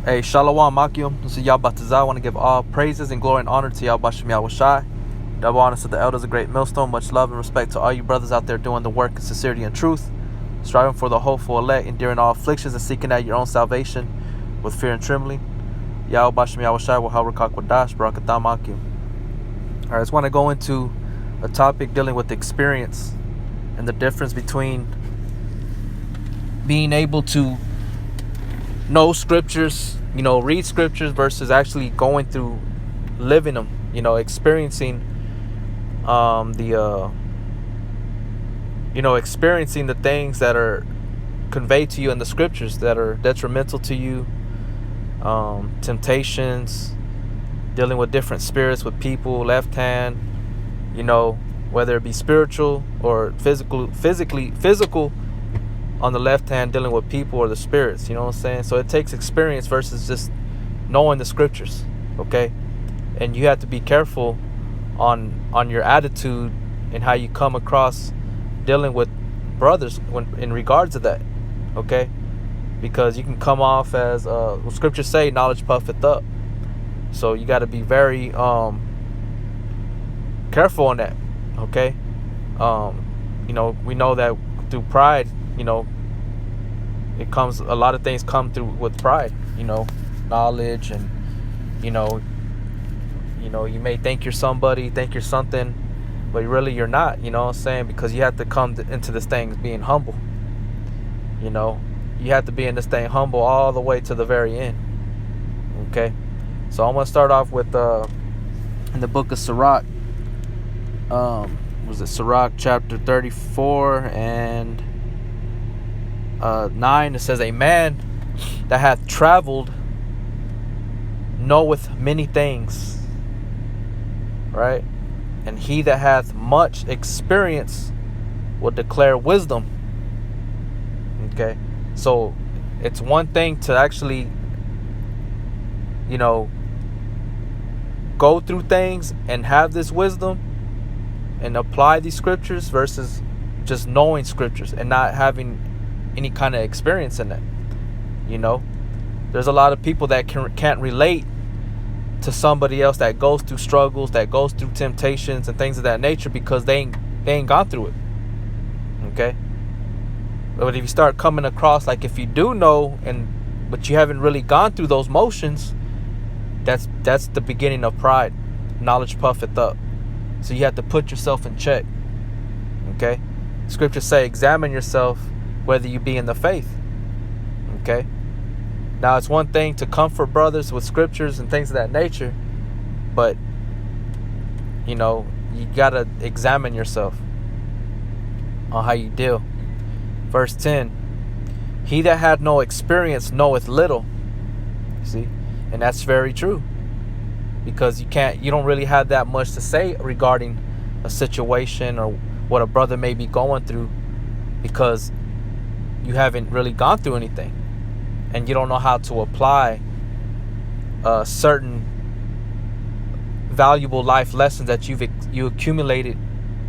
Hey, Shalom Makium. This is Yabatazai. I want to give all praises and glory and honor to Yahbashim Yahushai. Double honor to the elders of Great Millstone. Much love and respect to all you brothers out there doing the work in sincerity and truth, striving for the hopeful elect, enduring all afflictions and seeking out your own salvation with fear and trembling. Yahbashim Yahushai will Harakak Wadash, Barakatam Makium. Alright, I just want to go into a topic dealing with experience and the difference between being able to know scriptures, read scriptures versus actually going through living them, experiencing experiencing the things that are conveyed to you in the scriptures that are detrimental to you, temptations, dealing with different spirits with people, left hand, whether it be spiritual or physical on the left hand, dealing with people or the spirits, you know what I'm saying? So it takes experience versus just knowing the scriptures, okay? And you have to be careful on your attitude and how you come across dealing with brothers in regards to that, okay? Because you can come off as scriptures say, knowledge puffeth up. So you got to be very careful on that, okay? We know that through pride, it comes, a lot of things come through with pride, knowledge, and you may think you're somebody, think you're something, but really you're not, you know what I'm saying? Because you have to come into this thing being humble. You have to be in this thing humble all the way to the very end. Okay, so I'm gonna start off with in the book of Sirach, Sirach chapter 34 and 9. It says, a man that hath traveled knoweth many things, right? And he that hath much experience will declare wisdom. Okay, so it's one thing to actually go through things and have this wisdom and apply these scriptures versus just knowing scriptures and not having any kind of experience in that. There's a lot of people that can't relate to somebody else that goes through struggles, that goes through temptations and things of that nature, because they ain't gone through it. Okay, but if you start coming across, like, if you do know but you haven't really gone through those motions, that's the beginning of pride. Knowledge puffeth up. So you have to put yourself in check. Okay, scriptures say, examine yourself whether you be in the faith. Okay, now it's one thing to comfort brothers with scriptures and things of that nature, but you gotta examine yourself on how you deal. Verse 10, he that had no experience knoweth little. See, and that's very true, because you don't really have that much to say regarding a situation or what a brother may be going through, because you haven't really gone through anything, and you don't know how to apply certain valuable life lessons that you accumulated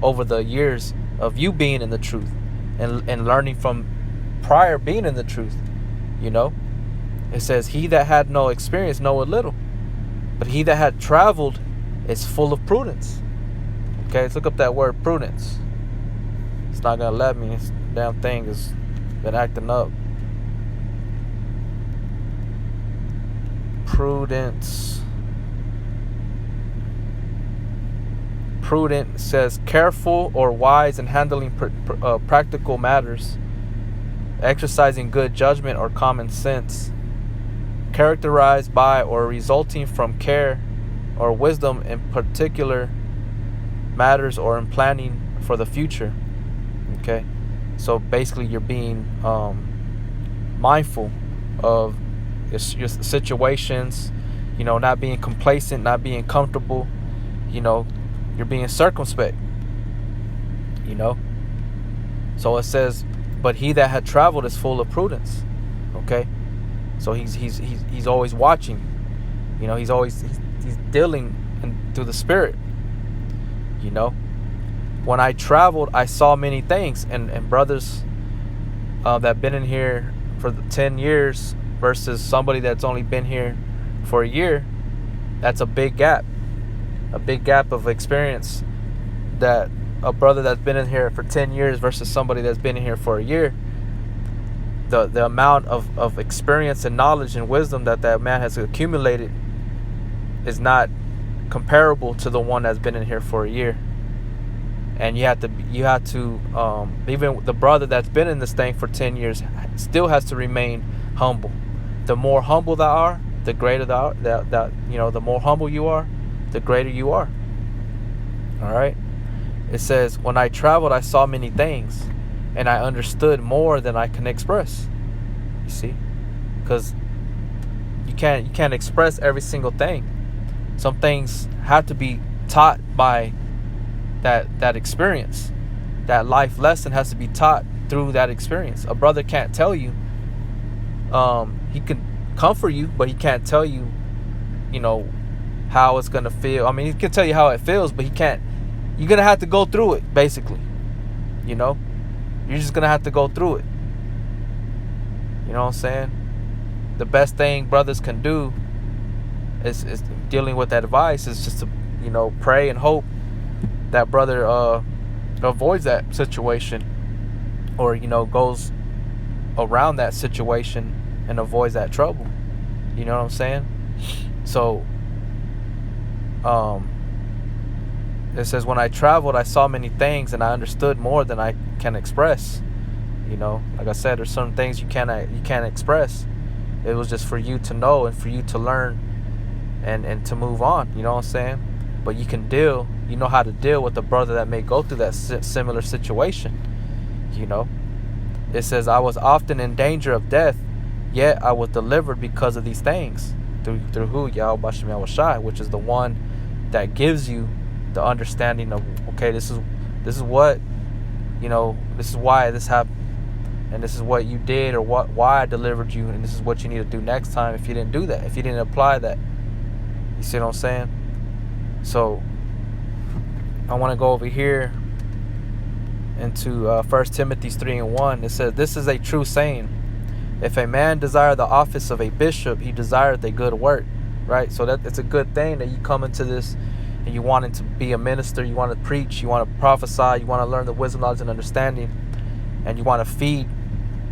over the years of you being in the truth and learning from prior being in the truth. It says, he that had no experience knoweth little, but he that had traveled is full of prudence. Okay, let's look up that word prudence. It's not gonna let me. This damn thing has been acting up. Prudence. Prudent says careful or wise in handling practical matters, exercising good judgment or common sense, characterized by or resulting from care or wisdom in particular matters or in planning for the future. Okay, so basically you're being mindful of your situations, not being complacent, not being comfortable, you're being circumspect, so it says, but he that had traveled is full of prudence. Okay, so he's always watching, he's dealing through the spirit. When I traveled, I saw many things, and brothers that been in here for the 10 years versus somebody that's only been here for a year. That's a big gap of experience. That a brother that's been in here for 10 years versus somebody that's been in here for a year, the amount of experience and knowledge and wisdom that man has accumulated is not comparable to the one that's been in here for a year. And you have to even the brother that's been in this thing for 10 years still has to remain humble. The more humble they are, the greater the more humble you are, the greater you are. All right. It says, when I traveled, I saw many things, and I understood more than I can express. You see, because you can't express every single thing. Some things have to be taught by that experience. That life lesson has to be taught through that experience. A brother can't tell you. He can comfort you, but he can't tell you, how it's gonna feel. I mean, he can tell you how it feels, but he can't. You're gonna have to go through it, basically. You're just gonna have to go through it. You know what I'm saying? The best thing brothers can do is dealing with that advice is just to pray and hope that brother avoids that situation, or goes around that situation and avoids that trouble. You know what I'm saying? So it says, when I traveled, I saw many things, and I understood more than I can express. Like I said, there's some things you can't express. It was just for you to know and for you to learn and to move on. You know what I'm saying? But you know how to deal with a brother that may go through that similar situation. It says, I was often in danger of death, yet I was delivered because of these things. Through who? Yahweh Bashem Yahweh Shai, which is the one that gives you the understanding of, okay, this is what, this is why this happened, and this is what you did, or why I delivered you, and this is what you need to do next time if you didn't do that, if you didn't apply that. You see what I'm saying? So I want to go over here into 1 Timothy 3:1. It says, this is a true saying, if a man desire the office of a bishop, he desireth a good work. Right? So that it's a good thing that you come into this and you wanted to be a minister, you want to preach, you want to prophesy, you want to learn the wisdom, knowledge, and understanding, and you want to feed,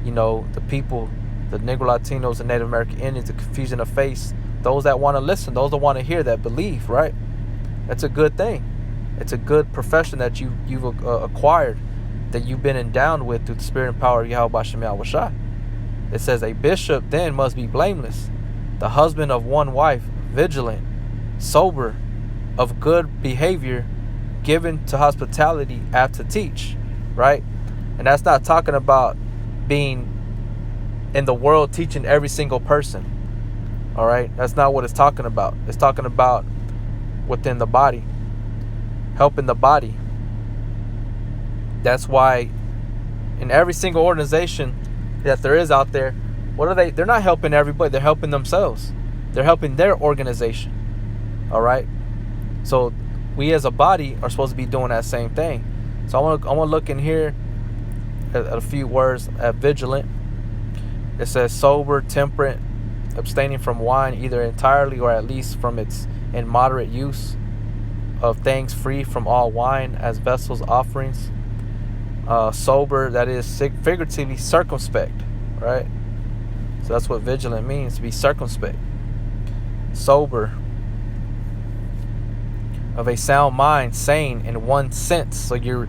the people, the Negro Latinos and Native American Indians, the confusion of faith, those that want to listen, those that want to hear, that believe, right? That's a good thing. It's a good profession that you've acquired, that you've been endowed with through the spirit and power of Yahweh Bashem Yahweh Shai. It says, a bishop then must be blameless, the husband of one wife, vigilant, sober, of good behavior, given to hospitality, apt to teach, right? And that's not talking about being in the world teaching every single person, all right? That's not what it's talking about. It's talking about within the body, helping the body. That's why in every single organization that there is out there, what are they? They're not helping everybody. They're helping themselves. They're helping their organization, all right? So we as a body are supposed to be doing that same thing. So I want to look in here at a few words. At vigilant, it says sober, temperate, abstaining from wine either entirely or at least from its immoderate use, of things free from all wine as vessels offerings. Sober, that is figuratively circumspect, right? So that's what vigilant means, to be circumspect. Sober, of a sound mind, sane in one sense. So you're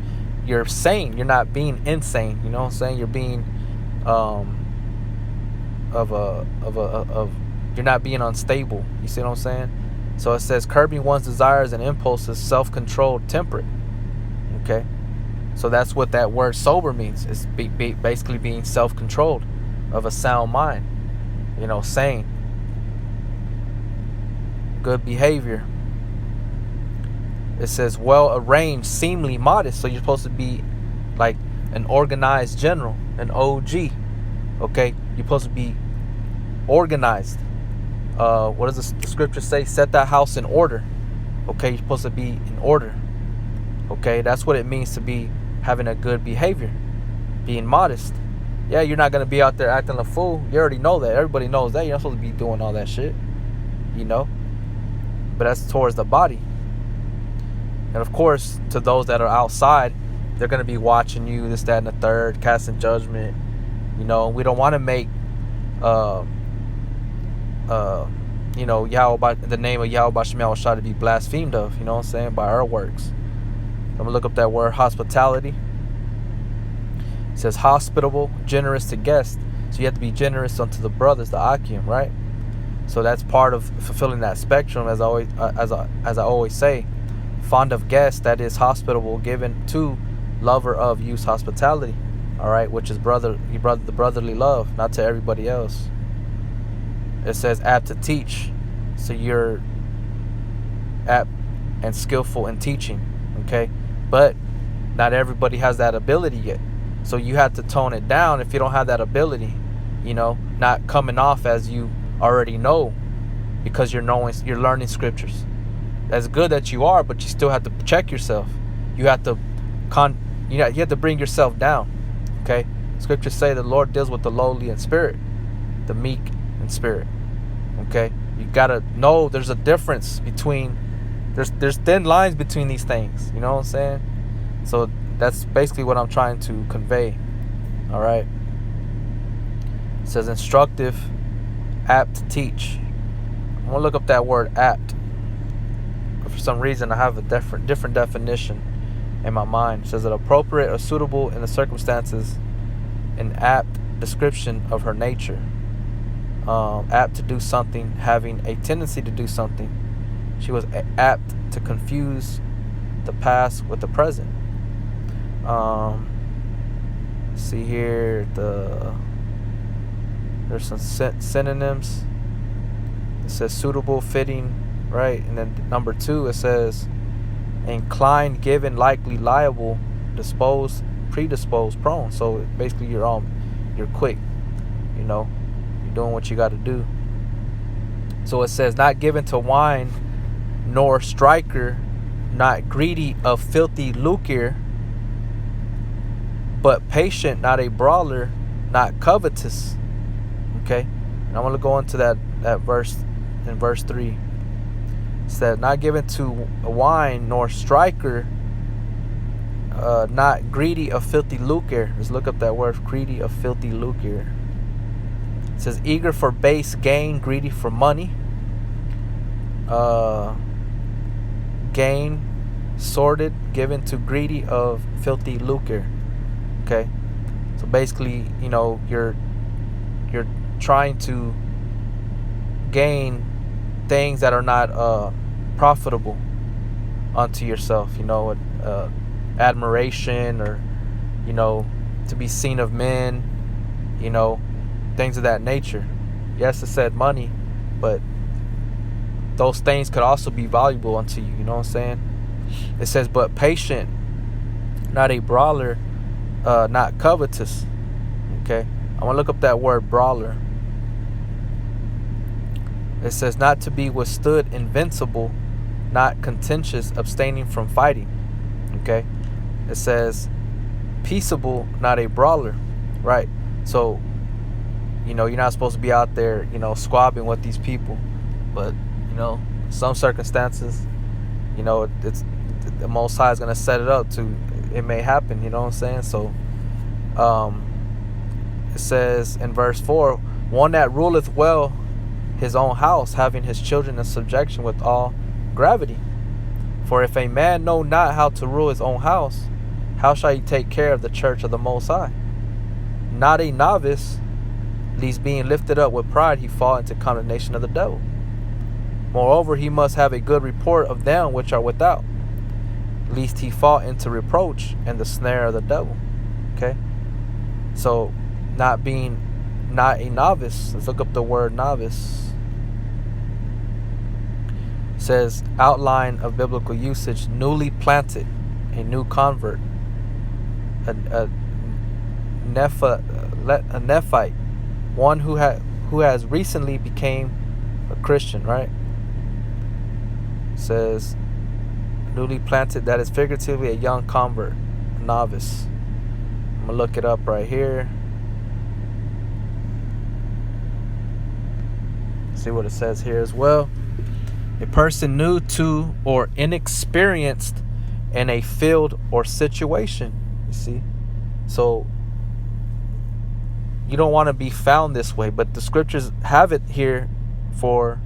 sane. You're not being insane. You know what I'm saying? You're being you're not being unstable. You see what I'm saying? So it says curbing one's desires and impulses, self-controlled, temperate. Okay, so that's what that word sober means. It's basically being self-controlled, of a sound mind. Sane, good behavior. It says well arranged, seemly, modest. So you're supposed to be like an organized general, an OG. Okay, you're supposed to be organized. What does the scripture say? Set that house in order. Okay, you're supposed to be in order. Okay, that's what it means to be having a good behavior, being modest. Yeah, you're not going to be out there acting a fool. You already know that. Everybody knows that. You're not supposed to be doing all that shit, you know? But that's towards the body. And of course, to those that are outside, they're going to be watching you, this, that, and the third, casting judgment. You know, we don't want to make, you know, the name of Yahweh Shemel Shah to be blasphemed of, you know what I'm saying, by our works. I'm going to look up that word hospitality. It says hospitable, generous to guests. So you have to be generous unto the brothers, the Akim, right? So that's part of fulfilling that spectrum, as I always say. Fond of guests, that is hospitable, given to, lover of, use hospitality. All right, which is the brotherly love, not to everybody else. It says apt to teach, so you're apt and skillful in teaching, okay? But not everybody has that ability yet. So you have to tone it down if you don't have that ability, you know, not coming off as you already know, because you're learning scriptures. That's good that you are, but you still have to check yourself. You have to you have to bring yourself down. Okay? Scriptures say the Lord deals with the lowly in spirit, the meek in spirit. Okay? You gotta know there's a difference between there's thin lines between these things. You know what I'm saying? So that's basically what I'm trying to convey. Alright. It says instructive, apt to teach. I'm gonna look up that word apt. For some reason I have a different definition in my mind. It says that appropriate or suitable in the circumstances, an apt description of her nature. Apt to do something, having a tendency to do something. She was apt to confuse the past with the present. See here, there's some synonyms. It says suitable, fitting, right? And then number 2, it says inclined, given, likely, liable, disposed, predisposed, prone. So basically you're quick, you know, you're doing what you got to do. So it says not given to wine, nor striker, not greedy of filthy lucre, but patient, not a brawler, not covetous. Okay, and I'm going to go into that verse in verse 3. It said not given to wine nor striker, not greedy of filthy lucre. Let's look up that word, greedy of filthy lucre. It says eager for base gain, greedy for money, gain, sordid, given to greedy of filthy lucre. Okay, so basically, you know, you're trying to gain things that are not profitable unto yourself, you know, admiration, or, you know, to be seen of men, you know, things of that nature. Yes, it said money, but those things could also be valuable unto you, you know what I'm saying? It says, but patient, not a brawler, not covetous. Okay, I'm gonna look up that word brawler. It says not to be withstood, invincible, not contentious, abstaining from fighting. Okay, it says peaceable, not a brawler. Right, so, you know, you're not supposed to be out there, you know, squabbing with these people, but, you know, some circumstances, you know, it's the Most High is gonna set it up to, it may happen, you know what I'm saying? So it says in verse 4, one that ruleth well his own house, having his children in subjection with all gravity. For if a man know not how to rule his own house, how shall he take care of the church of the Most High? Not a novice, lest being lifted up with pride he fall into condemnation of the devil. Moreover, he must have a good report of them which are without, lest he fall into reproach and the snare of the devil. Okay, so not a novice. Let's look up the word novice. It says outline of biblical usage: newly planted, a new convert, a Nephite, one who has recently became a Christian. Right? It says newly planted, that is figuratively a young convert, a novice. I'm gonna look it up right here. See what it says here as well. A person new to or inexperienced in a field or situation. You see? So you don't want to be found this way, but the scriptures have it here for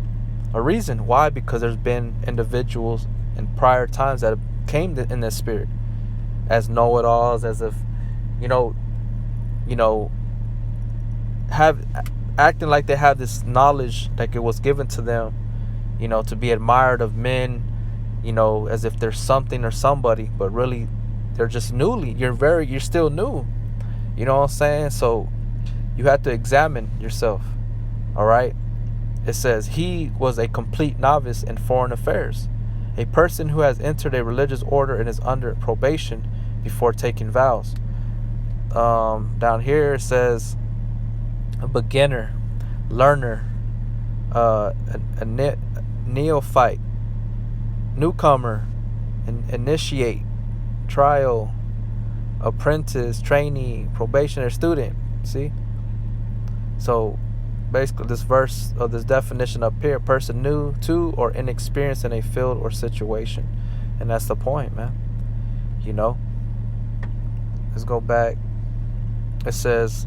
a reason. Why? Because there's been individuals in prior times that came in this spirit as know-it-alls, as if, you know, have acting like they have this knowledge, like it was given to them, to be admired of men, as if they're something or somebody, but really they're just you're still new. You know what I'm saying? So you have to examine yourself. All right. It says he was a complete novice in foreign affairs, a person who has entered a religious order and is under probation before taking vows. Down here it says a beginner, learner, a neophyte, newcomer, initiate, trial, apprentice, trainee, probationary, student. See? So basically this verse, or this definition up here, person new to or inexperienced in a field or situation. And that's the point, man. Let's go back. It says,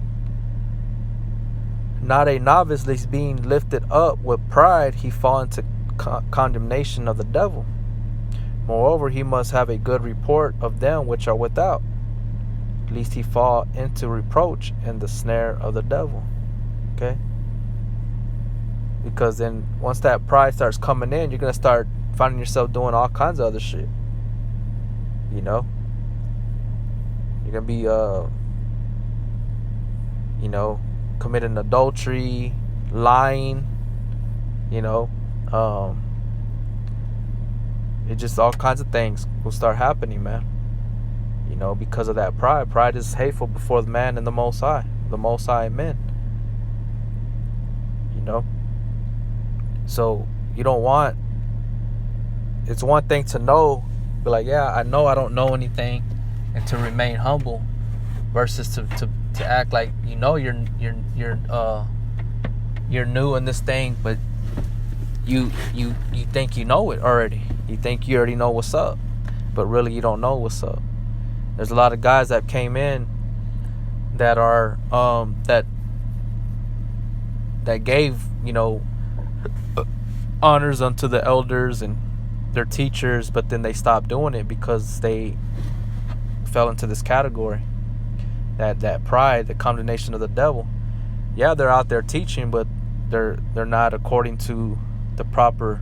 not a novice, lest being lifted up with pride he fall into condemnation of the devil. Moreover, he must have a good report of them which are without, lest he fall into reproach and the snare of the devil. Okay? Because then once that pride starts coming in, you're going to start finding yourself doing all kinds of other shit. You're going to be, committing adultery, lying, it just all kinds of things will start happening, man. Because of that pride. Pride is hateful before the man and the Most High and men. So you don't want, it's one thing to know, be like, yeah, I know I don't know anything, and to remain humble, versus to act like you're new in this thing, but you think you know it already. You think you already know what's up, but really you don't know what's up. There's a lot of guys that came in that are that gave honors unto the elders and their teachers, but then they stopped doing it because they fell into this category, that pride, the condemnation of the devil. Yeah, they're out there teaching, but they're not according to the proper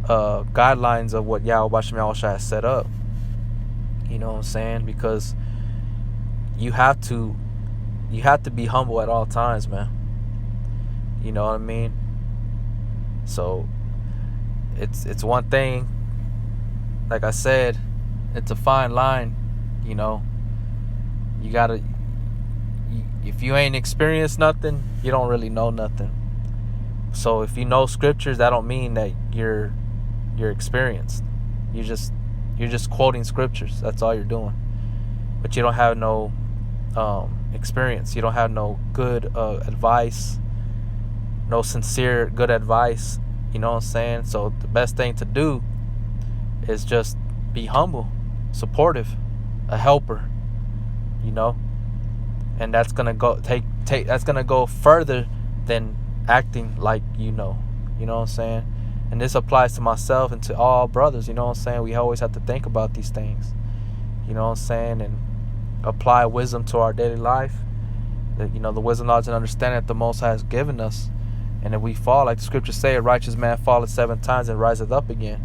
guidelines of what Yahweh has set up. You know what I'm saying? Because you have to be humble at all times, man. You know what I mean? So it's one thing, like I said, it's a fine line. You gotta, if you ain't experienced nothing, you don't really know nothing. So if you know scriptures, that don't mean that you're experienced. You're just quoting scriptures. That's all you're doing. But you don't have no experience. You don't have no good advice, no sincere good advice. You know what I'm saying? So the best thing to do is just be humble, supportive, a helper. And that's gonna go that's gonna go further than acting like you know what I'm saying? And this applies to myself and to all brothers. You know what I'm saying? We always have to think about these things. You know what I'm saying? And apply wisdom to our daily life. The wisdom, knowledge, and understanding that the Most High has given us. And if we fall, like the scriptures say, a righteous man falleth 7 times and riseth up again.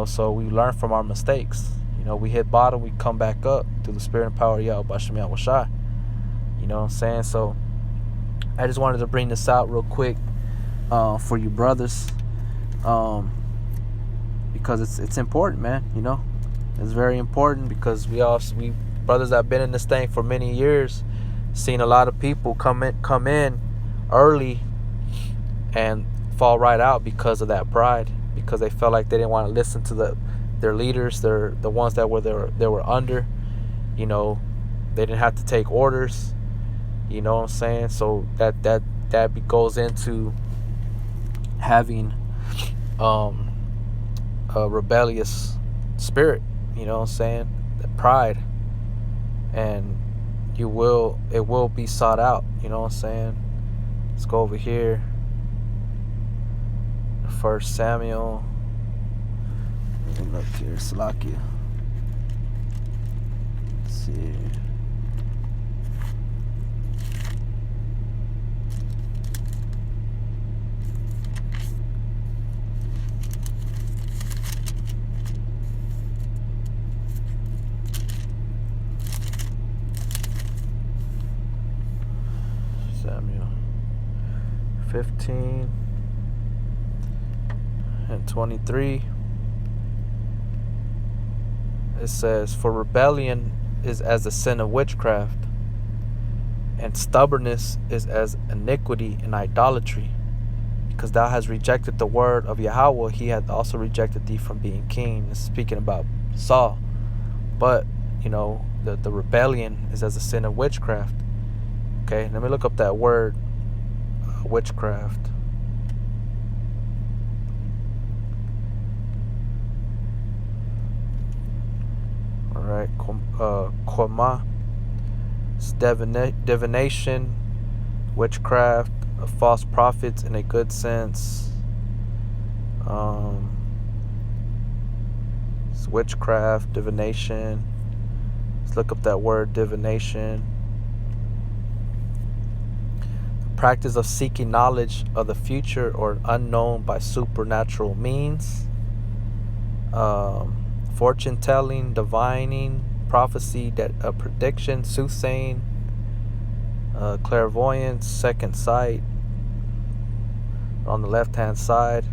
So we learn from our mistakes. We hit bottom, we come back up through the spirit and power of Yahweh Bashem Yahweh Shai. You know what I'm saying? So I just wanted to bring this out real quick for you brothers. Because it's important, man. It's very important, because we brothers that have been in this thing for many years, seen a lot of people come in early and fall right out because of that pride, because they felt like they didn't want to listen to their leaders, the ones that they were under. They didn't have to take orders. You know what I'm saying? So that goes into having um a rebellious spirit, you know what I'm saying? That pride, and it will be sought out, you know what I'm saying? Let's go over here. First Samuel. Look here, Salakia. Let's see. Samuel 15 and 23. It says, "For rebellion is as the sin of witchcraft, and stubbornness is as iniquity and idolatry. Because thou hast rejected the word of Yahweh, he hath also rejected thee from being king." It's speaking about Saul. But, the rebellion is as a sin of witchcraft. Okay, let me look up that word, witchcraft. Alright, Koma. It's divination, witchcraft, false prophets in a good sense. It's witchcraft, divination. Let's look up that word, divination. The practice of seeking knowledge of the future or unknown by supernatural means. Fortune telling, divining, prophecy, prediction, soothsaying, clairvoyance, second sight. On the left hand side,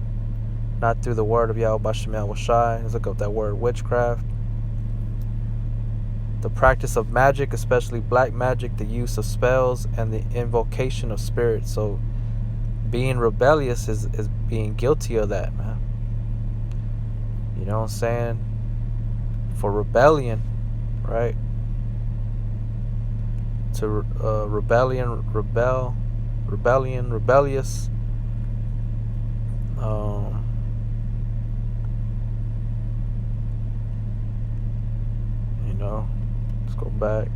not through the word of Yahweh Bashem Yahushai. Let's look up that word, witchcraft. The practice of magic, especially black magic, the use of spells, and the invocation of spirits. So being rebellious is being guilty of that, man. You know what I'm saying? For rebellion, right? To rebellious. Let's go back.